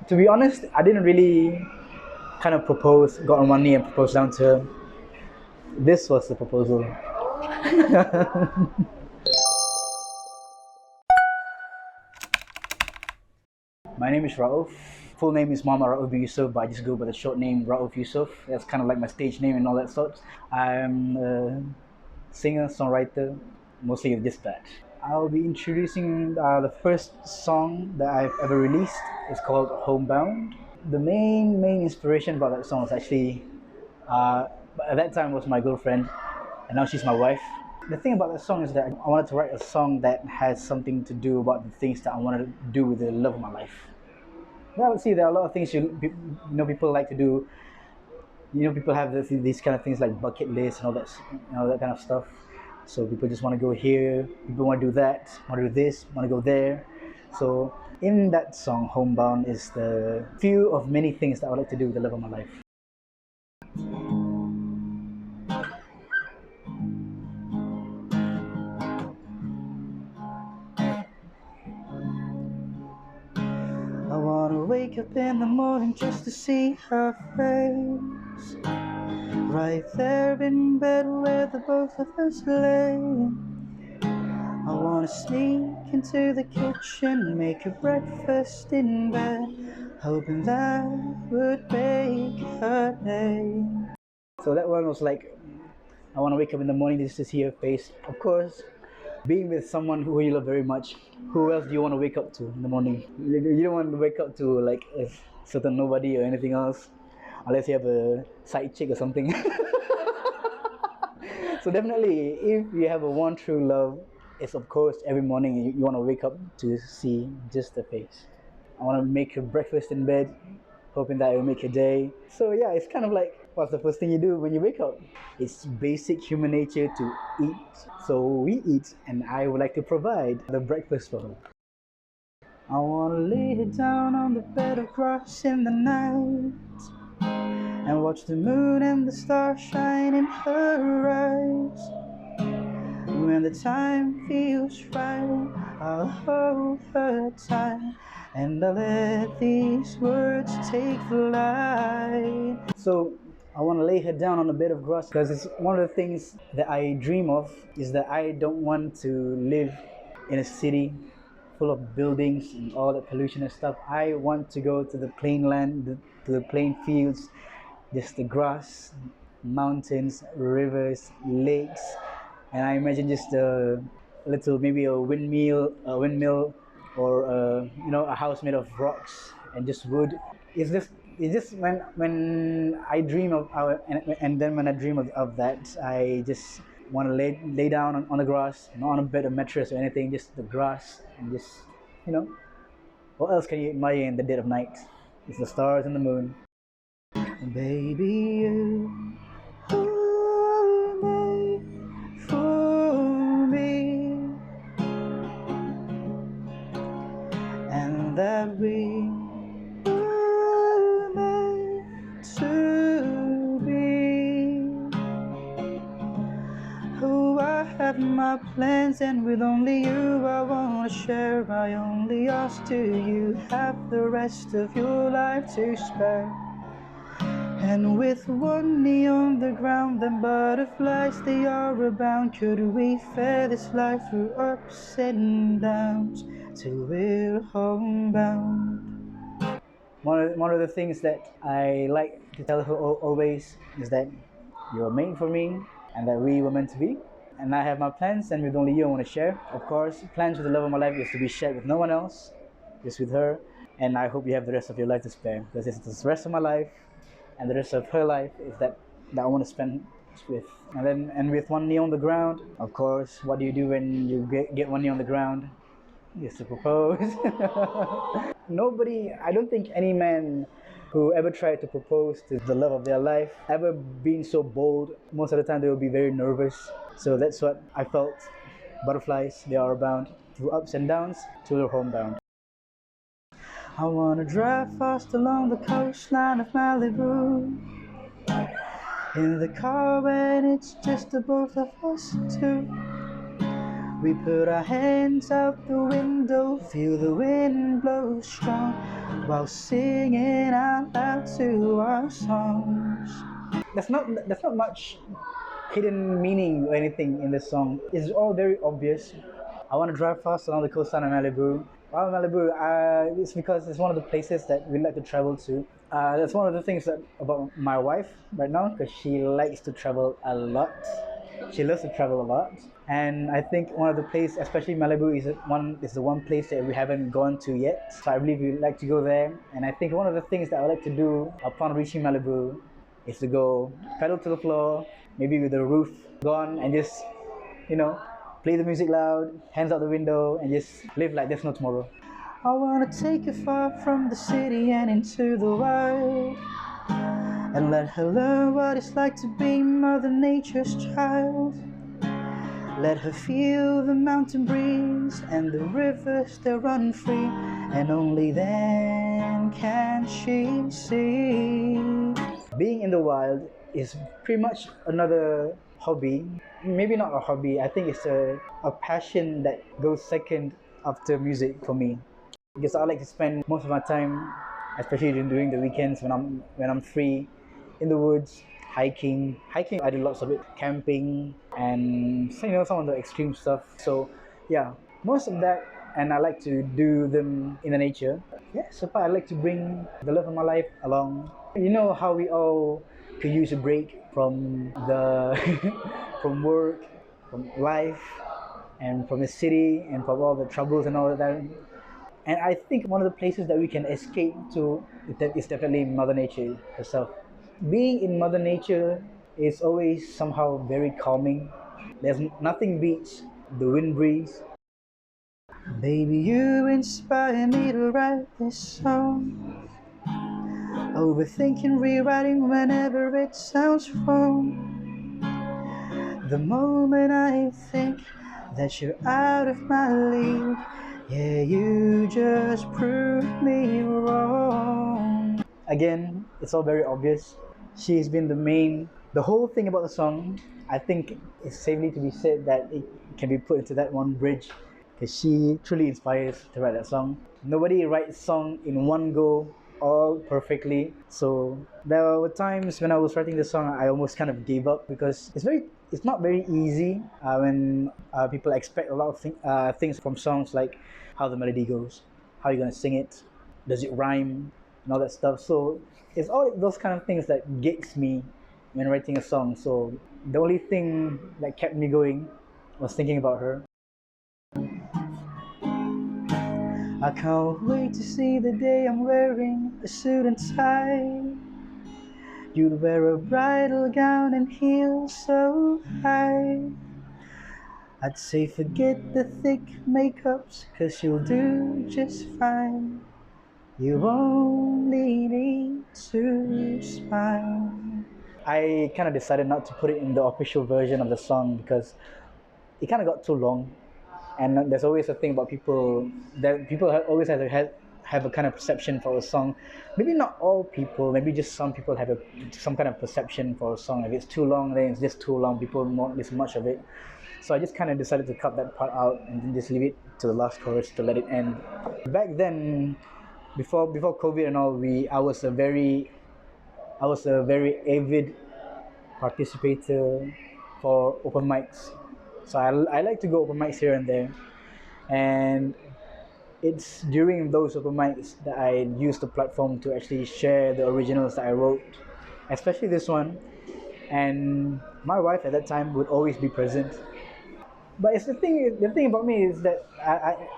To be honest, I didn't really kind of propose, got on one knee and proposed down to her. This was the proposal. My name is Rauf. Full name is Rauf Yusuf, but I just go by the short name Rauf Yusuf. That's kind of like my stage name and all that sorts. I'm a singer, songwriter, mostly just that. I'll be introducing the first song that I've ever released. It's called Homebound. The main inspiration about that song was actually, uh, at that time was my girlfriend, and now she's my wife. The thing about that song is that I wanted to write a song that has something to do about the things that I wanted to do with the love of my life. Well, see, there are a lot of things people like to do. People have these kind of things like bucket lists and all that, that kind of stuff. So people just want to go here, people want to do that, want to do this, want to go there. So in that song, Homebound is the few of many things that I would like to do with the love of my life. I wanna wake up in the morning just to see her face, right there in bed where the both of us lay. I wanna sneak into the kitchen, make her breakfast in bed, hoping that would make her day. So that one was like, I wanna wake up in the morning just to see her face. Of course, being with someone who you love very much, who else do you want to wake up to in the morning? You don't want to wake up to like a certain nobody or anything else, unless you have a side chick or something. So definitely, if you have a one true love, it's of course every morning you want to wake up to see just the face. I want to make your breakfast in bed, hoping that it will make your day. So yeah, it's kind of like what's the first thing you do when you wake up? It's basic human nature to eat. So we eat, and I would like to provide the breakfast for her. I want to lay her down on the bed of grass in the night and watch the moon and the stars shine in her eyes. When the time feels right, I'll hold her tight and I'll let these words take flight. So I want to lay her down on a bed of grass because it's one of the things that I dream of is that I don't want to live in a city full of buildings and all that pollution and stuff. I want to go to the plain land, to the plain fields, just the grass, mountains, rivers, lakes, and I imagine just a little, maybe a windmill, or a house made of rocks and just wood. It's just when I dream of and then when I dream of that, I just want to lay down on the grass, not on a bed, a mattress or anything, just the grass and just you know what else can you admire in the dead of night? It's the stars and the moon. Baby, you are made for me, and that we were meant to be. Oh, I have my plans, and with only you I wanna share. I only ask, do you have the rest of your life to spare? And with one knee on the ground, then butterflies they are abound. Could we fare this life through ups and downs till we're homebound? One of the things that I like to tell her always is that you were made for me and that we were meant to be. And I have my plans, and with only you I want to share. Of course, plans with the love of my life is to be shared with no one else, just with her. And I hope you have the rest of your life to spare, because it's the rest of my life and the rest of her life is that I want to spend with. And with one knee on the ground, of course, what do you do when you get one knee on the ground? Is to propose. Nobody, I don't think any man who ever tried to propose to the love of their life ever been so bold. Most of the time they will be very nervous. So that's what I felt. Butterflies, they are bound through ups and downs to their homebound. I wanna drive fast along the coastline of Malibu, in the car when it's just the both of us two. We put our hands out the window, feel the wind blow strong, while singing out loud to our songs. That's not much hidden meaning or anything in this song. It's all very obvious. I want to drive fast along the coastline of Malibu. Why Malibu? It's because it's one of the places that we like to travel to. That's one of the things that about my wife right now, because she likes to travel a lot. She loves to travel a lot, and I think one of the places, especially Malibu, is the one place that we haven't gone to yet. So I believe we'd like to go there, and I think one of the things that I would like to do upon reaching Malibu is to go pedal to the floor, maybe with the roof gone, and just play the music loud, hands out the window, and just live like there's no tomorrow. I wanna take you far from the city and into the wild, and let her learn what it's like to be Mother Nature's child. Let her feel the mountain breeze and the rivers that run free, and only then can she see. Being in the wild is pretty much another hobby. Maybe not a hobby, I think it's a passion that goes second after music for me. Because I like to spend most of my time, especially during the weekends when I'm free, in the woods, hiking. Hiking, I do lots of it. Camping, and some of the extreme stuff. So yeah, most of that, and I like to do them in the nature. Yeah, so far I like to bring the love of my life along. You know how we all could use a break from the from work, from life, and from the city, and from all the troubles and all of that. And I think one of the places that we can escape to is definitely Mother Nature herself. Being in Mother Nature is always somehow very calming. There's nothing beats the wind breeze. Baby, you inspire me to write this song. Overthinking, rewriting whenever it sounds wrong. The moment I think that you're out of my league, yeah, you just proved me wrong. Again, it's all very obvious. She's been the whole thing about the song. I think it's safely to be said that it can be put into that one bridge, because she truly inspires to write that song. Nobody writes song in one go all perfectly. So there were times when I was writing the song, I almost kind of gave up, because it's not very easy when people expect a lot of things from songs, like how the melody goes, how you're gonna sing it, does it rhyme, and all that stuff. So it's all those kind of things that gets me when writing a song. So the only thing that kept me going was thinking about her. I can't wait to see the day I'm wearing a suit and tie. You'd wear a bridal gown and heels so high. I'd say forget the thick makeups, 'cause you'll do just fine. You only need to smile. I kind of decided not to put it in the official version of the song because it kind of got too long. And there's always a thing about people that people always have a kind of perception for a song. Maybe not all people, maybe just some people have some kind of perception for a song. If it's too long, then it's just too long. People won't listen much of it. So I just kind of decided to cut that part out and then just leave it to the last chorus to let it end. Back then, before COVID and all, I was a very avid participator for open mics. So I like to go open mics here and there, and it's during those open mics that I use the platform to actually share the originals that I wrote, especially this one. And my wife at that time would always be present. But it's the thing about me is that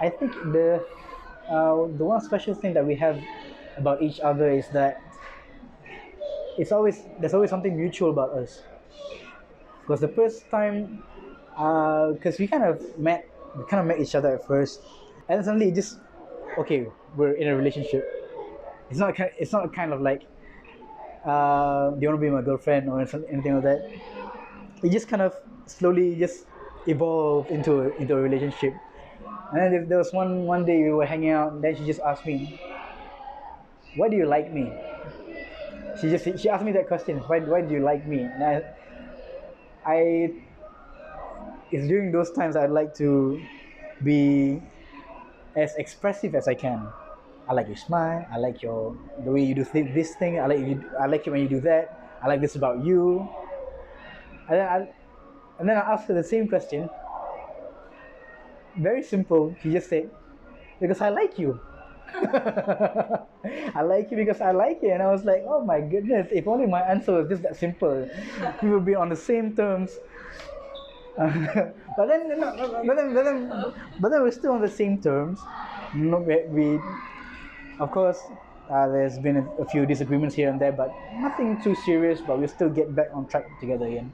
I think the one special thing that we have about each other is that there's always something mutual about us. Because the first time, because we kind of met each other at first, and then suddenly just okay, we're in a relationship. It's not kind of like do you want to be my girlfriend or anything like that. It just kind of slowly just evolved into a relationship. And then there was one day we were hanging out, and then she just asked me, "Why do you like me?" She asked me that question. Why do you like me? And I it's during those times I'd like to be as expressive as I can. I like your smile. I like the way you do this thing. I like it when you do that. I like this about you. And then I asked her the same question. Very simple. She just said, "Because I like you." I like you because I like you, and I was like, "Oh my goodness! If only my answer was just that simple, we would be on the same terms." But then, we're still on the same terms. No, we of course, there's been a few disagreements here and there, but nothing too serious. But we'll still get back on track together again.